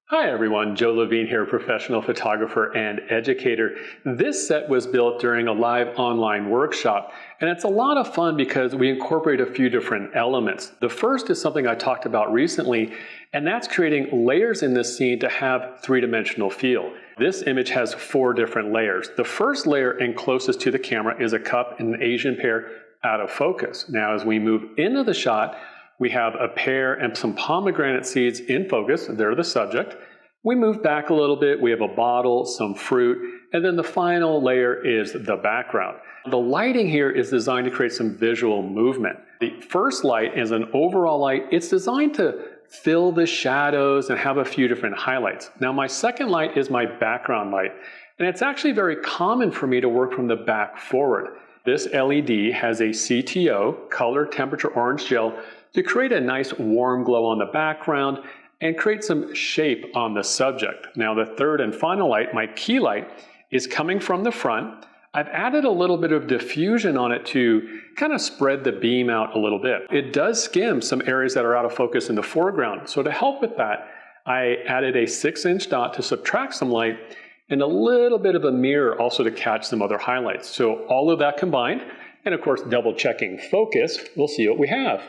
Hi everyone, Joe Levine here, professional photographer and educator. This set was built during a live online workshop, and it's a lot of fun because we incorporate a few different elements. The first is something I talked about recently, and that's creating layers in this scene to have three-dimensional feel. This image has 4 different layers. The first layer and closest to the camera is a cup and an Asian pear out of focus. Now as we move into the shot, we have a pear and some pomegranate seeds in focus. They're the subject. We move back a little bit. We have a bottle, some fruit, and then the final layer is the background. The lighting here is designed to create some visual movement. The first light is an overall light. It's designed to fill the shadows and have a few different highlights. Now my second light is my background light, and it's actually very common for me to work from the back forward. This LED has a CTO, color temperature orange gel, to create a nice warm glow on the background and create some shape on the subject. Now the third and final light, my key light, is coming from the front. I've added a little bit of diffusion on it to kind of spread the beam out a little bit. It does skim some areas that are out of focus in the foreground. So to help with that, I added a 6-inch dot to subtract some light and a little bit of a mirror also to catch some other highlights. So all of that combined, and of course double checking focus, we'll see what we have.